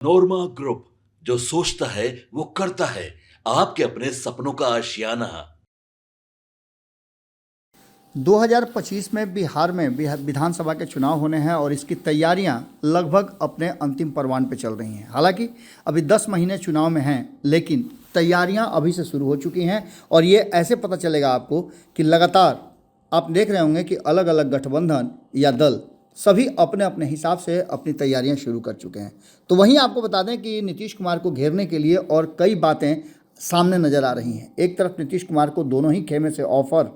नोरमा group, जो सोचता है वो करता है। आपके अपने सपनों का आशियाना। 2025 में बिहार में विधानसभा के चुनाव होने हैं और इसकी तैयारियां लगभग अपने अंतिम परवान पे चल रही हैं। हालांकि अभी 10 महीने चुनाव में हैं, लेकिन तैयारियां अभी से शुरू हो चुकी हैं और ये ऐसे पता चलेगा आपको कि लगातार आप देख रहे होंगे कि अलग अलग गठबंधन या दल सभी अपने अपने हिसाब से अपनी तैयारियां शुरू कर चुके हैं। तो वहीं आपको बता दें कि नीतीश कुमार को घेरने के लिए और कई बातें सामने नज़र आ रही हैं। एक तरफ नीतीश कुमार को दोनों ही खेमे से ऑफर,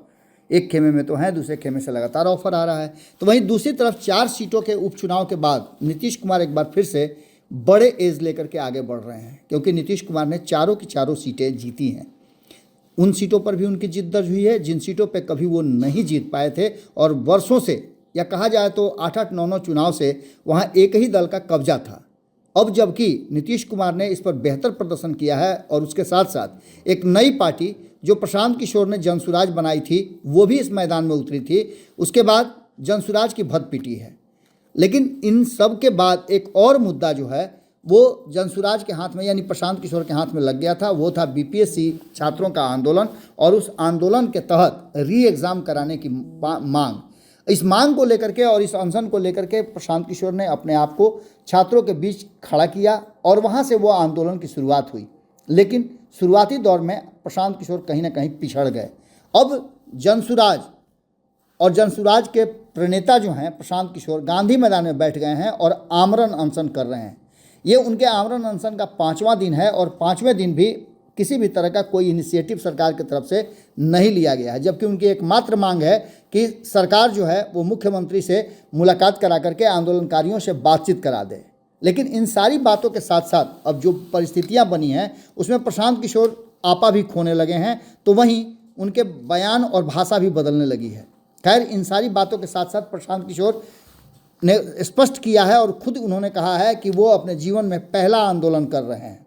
एक खेमे में तो है, दूसरे खेमे से लगातार ऑफर आ रहा है। तो वहीं दूसरी तरफ 4 सीटों के उपचुनाव के बाद नीतीश कुमार एक बार फिर से बड़े एज लेकर के आगे बढ़ रहे हैं, क्योंकि नीतीश कुमार ने चारों की चारों सीटें जीती हैं। उन सीटों पर भी उनकी जीत दर्ज हुई है जिन सीटों पर कभी वो नहीं जीत पाए थे और वर्षों से, या कहा जाए तो 8-8, 9-9 चुनाव से वहाँ एक ही दल का कब्जा था। अब जबकि नीतीश कुमार ने इस पर बेहतर प्रदर्शन किया है और उसके साथ साथ एक नई पार्टी जो प्रशांत किशोर ने जनसुराज बनाई थी वो भी इस मैदान में उतरी थी, उसके बाद जनसुराज की भद पिटी है। लेकिन इन सब के बाद एक और मुद्दा जो है वो जनसुराज के हाथ में, यानी प्रशांत किशोर के हाथ में लग गया था। वो था बीपीएससी छात्रों का आंदोलन और उस आंदोलन के तहत री एग्ज़ाम कराने की मांग। इस मांग को लेकर के और इस अनशन को लेकर के प्रशांत किशोर ने अपने आप को छात्रों के बीच खड़ा किया और वहाँ से वो आंदोलन की शुरुआत हुई। लेकिन शुरुआती दौर में प्रशांत किशोर कहीं ना कहीं पिछड़ गए। अब जनसुराज और जनसुराज के प्रणेता जो हैं प्रशांत किशोर गांधी मैदान में बैठ गए हैं और आमरण अनशन कर रहे हैं। ये उनके आमरण अनशन का 5वां दिन है और 5वें दिन भी किसी भी तरह का कोई इनिशिएटिव सरकार की तरफ से नहीं लिया गया है, जबकि उनकी एकमात्र मांग है कि सरकार जो है वो मुख्यमंत्री से मुलाकात करा करके आंदोलनकारियों से बातचीत करा दे। लेकिन इन सारी बातों के साथ साथ अब जो परिस्थितियां बनी हैं उसमें प्रशांत किशोर आपा भी खोने लगे हैं, तो वहीं उनके बयान और भाषा भी बदलने लगी है। खैर, इन सारी बातों के साथ साथ प्रशांत किशोर ने स्पष्ट किया है और खुद उन्होंने कहा है कि वो अपने जीवन में पहला आंदोलन कर रहे हैं।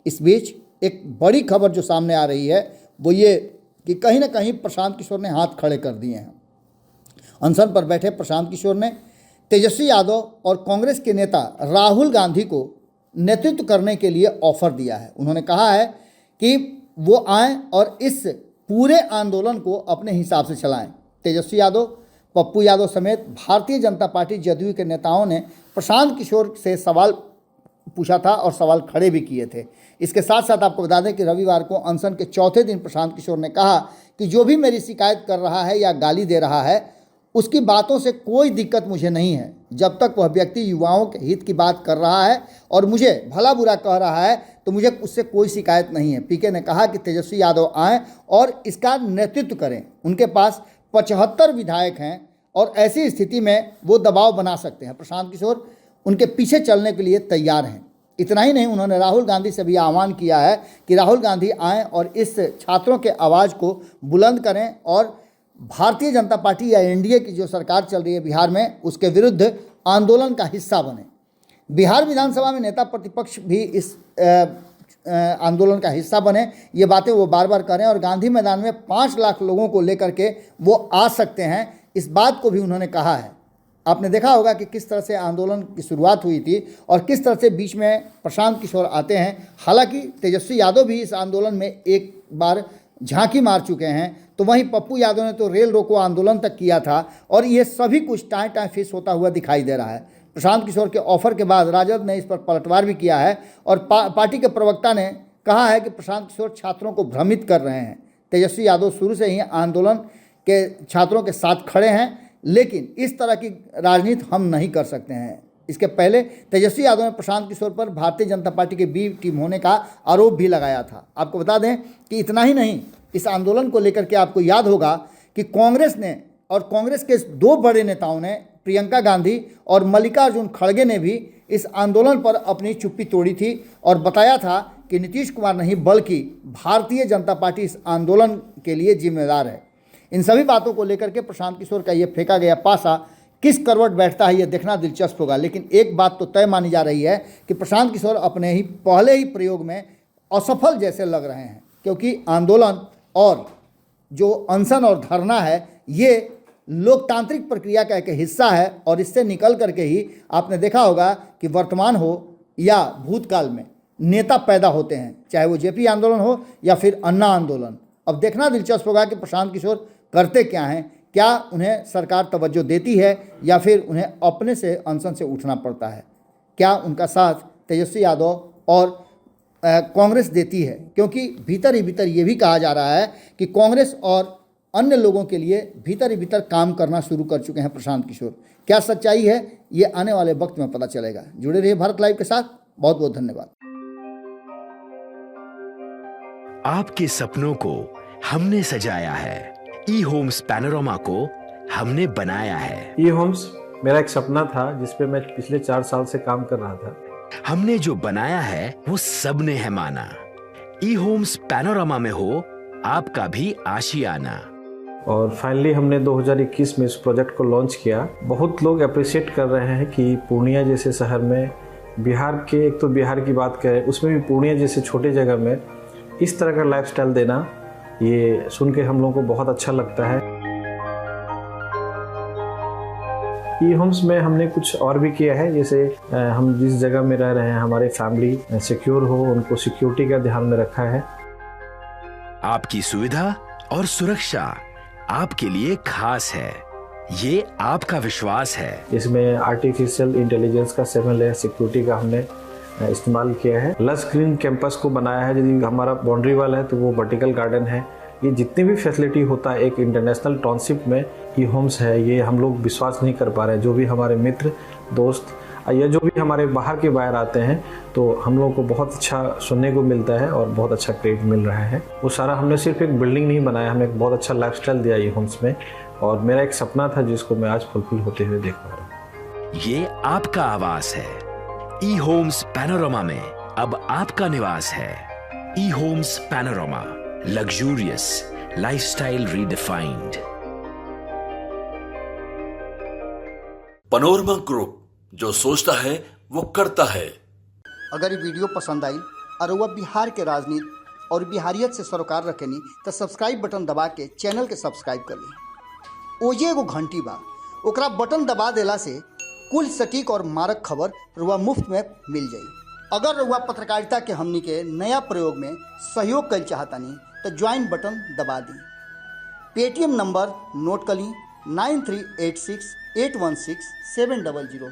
इस बीच एक बड़ी खबर जो सामने आ रही है वो ये कि कहीं ना कहीं प्रशांत किशोर ने हाथ खड़े कर दिए हैं। अनशन पर बैठे प्रशांत किशोर ने तेजस्वी यादव और कांग्रेस के नेता राहुल गांधी को नेतृत्व करने के लिए ऑफर दिया है। उन्होंने कहा है कि वो आएँ और इस पूरे आंदोलन को अपने हिसाब से चलाएं। तेजस्वी यादव, पप्पू यादव समेत भारतीय जनता पार्टी जदयू के नेताओं ने प्रशांत किशोर से सवाल पूछा था और सवाल खड़े भी किए थे। इसके साथ साथ आपको बता दें कि रविवार को अनशन के चौथे दिन प्रशांत किशोर ने कहा कि जो भी मेरी शिकायत कर रहा है या गाली दे रहा है उसकी बातों से कोई दिक्कत मुझे नहीं है, जब तक वह व्यक्ति युवाओं के हित की बात कर रहा है और मुझे भला बुरा कह रहा है तो मुझे उससे कोई शिकायत नहीं है। पीके ने कहा कि तेजस्वी यादव आएँ और इसका नेतृत्व करें। उनके पास 75 विधायक हैं और ऐसी स्थिति में वो दबाव बना सकते हैं। प्रशांत किशोर उनके पीछे चलने के लिए तैयार हैं। इतना ही नहीं, उन्होंने राहुल गांधी से भी आह्वान किया है कि राहुल गांधी आएँ और इस छात्रों के आवाज़ को बुलंद करें और भारतीय जनता पार्टी या एनडीए की जो सरकार चल रही है बिहार में उसके विरुद्ध आंदोलन का हिस्सा बने। बिहार विधानसभा में नेता प्रतिपक्ष भी इस आंदोलन का हिस्सा बने, ये बातें वो बार बार करें और गांधी मैदान में 5 लाख लोगों को लेकर के वो आ सकते हैं, इस बात को भी उन्होंने कहा है। आपने देखा होगा कि किस तरह से आंदोलन की शुरुआत हुई थी और किस तरह से बीच में प्रशांत किशोर आते हैं। हालांकि तेजस्वी यादव भी इस आंदोलन में एक बार झांकी मार चुके हैं, तो वहीं पप्पू यादव ने तो रेल रोको आंदोलन तक किया था और ये सभी कुछ टाइम टाइम फिश होता हुआ दिखाई दे रहा है। प्रशांत किशोर के ऑफर के बाद राजद ने इस पर पलटवार भी किया है और पार्टी के प्रवक्ता ने कहा है कि प्रशांत किशोर छात्रों को भ्रमित कर रहे हैं। तेजस्वी यादव शुरू से ही आंदोलन के छात्रों के साथ खड़े हैं, लेकिन इस तरह की राजनीति हम नहीं कर सकते हैं। इसके पहले तेजस्वी यादव ने प्रशांत किशोर पर भारतीय जनता पार्टी के बी टीम होने का आरोप भी लगाया था। आपको बता दें कि इतना ही नहीं, इस आंदोलन को लेकर के आपको याद होगा कि कांग्रेस ने और कांग्रेस के 2 बड़े नेताओं ने, प्रियंका गांधी और मल्लिकार्जुन खड़गे ने भी इस आंदोलन पर अपनी चुप्पी तोड़ी थी और बताया था कि नीतीश कुमार नहीं बल्कि भारतीय जनता पार्टी इस आंदोलन के लिए जिम्मेदार है। इन सभी बातों को लेकर के प्रशांत किशोर का ये फेंका गया पासा किस करवट बैठता है ये देखना दिलचस्प होगा। लेकिन एक बात तो तय मानी जा रही है कि प्रशांत किशोर अपने ही पहले ही प्रयोग में असफल जैसे लग रहे हैं, क्योंकि आंदोलन और जो अनशन और धरना है ये लोकतांत्रिक प्रक्रिया का एक हिस्सा है और इससे निकल करके ही आपने देखा होगा कि वर्तमान हो या भूतकाल में नेता पैदा होते हैं, चाहे वो जेपी आंदोलन हो या फिर अन्ना आंदोलन। अब देखना दिलचस्प होगा कि प्रशांत किशोर करते क्या हैं, क्या उन्हें सरकार तवज्जो देती है या फिर उन्हें अपने से अनशन से उठना पड़ता है। क्या उनका साथ तेजस्वी यादव और कांग्रेस देती है, क्योंकि भीतर ही भीतर ये भी कहा जा रहा है कि कांग्रेस और अन्य लोगों के लिए भीतर ही भीतर काम करना शुरू कर चुके हैं प्रशांत किशोर। क्या सच्चाई है, ये आने वाले वक्त में पता चलेगा। जुड़े रहिए भारत लाइव के साथ। बहुत बहुत धन्यवाद। आपके सपनों को हमने सजाया है, ई होम्स पैनोरामा को हमने बनाया है। ई होम्स मेरा एक सपना था जिस पे मैं पिछले 4 साल से काम कर रहा था। हमने जो बनाया है वो सबने है माना। ई होम्स पैनोरामा में हो आपका भी आशियाना। और फाइनली हमने 2021 में इस प्रोजेक्ट को लॉन्च किया। बहुत लोग अप्रिशिएट कर रहे हैं कि पूर्णिया जैसे शहर में, बिहार के, एक तो बिहार की बात करें उसमें भी पूर्णिया जैसे छोटे जगह में इस तरह का लाइफस्टाइल देना, ये सुन के हम लोगों को बहुत अच्छा लगता है। ई होम्स में हमने कुछ और भी किया है, जैसे हम जिस जगह में रह रहे हैं हमारे फैमिली सिक्योर हो, उनको सिक्योरिटी का ध्यान में रखा है। आपकी सुविधा और सुरक्षा आपके लिए खास है, ये आपका विश्वास है। इसमें आर्टिफिशियल इंटेलिजेंस का 7 लेयर सिक्योरिटी का हमने इस्तेमाल किया है। लस ग्रीन कैंपस को बनाया है। यदि हमारा बाउंड्री वाल है तो वो वर्टिकल गार्डन है। ये जितनी भी फैसिलिटी होता है एक इंटरनेशनल टाउनशिप में, ई होम्स है, ये हम लोग विश्वास नहीं कर पा रहे हैं। जो भी हमारे मित्र दोस्त या जो भी हमारे बाहर के बाहर आते हैं तो हम लोगों को बहुत अच्छा सुनने को मिलता है और बहुत अच्छा क्रेडिट मिल रहा है। वो सारा हमने सिर्फ एक बिल्डिंग नहीं बनाया, हमें एक बहुत अच्छा लाइफस्टाइल दिया ई होम्स में, और मेरा एक सपना था जिसको मैं आज फुलफिल होते हुए देख पा रहा हूँ। ये आपका आवास है। ई होम्स पैनोरामा में अब आपका निवास है। E homes panorama, luxurious lifestyle redefined. Panorama group, जो सोचता है वो करता है। अगर ये वीडियो पसंद आई और वह बिहार के राजनीति और बिहारियत से सरोकार रखेनी तो सब्सक्राइब बटन दबा के चैनल के सब्सक्राइब कर ली। ओजे एगो घंटी बा, ओकरा बटन दबा देला से कुल सटीक और मारक खबर रुआ मुफ्त में मिल जाई। अगर रुआ पत्रकारिता के हमनी के नया प्रयोग में सहयोग कर चाहतानी तो ज्वाइन बटन दबा दी। पेटीएम नंबर नोट कर ली 9386816700।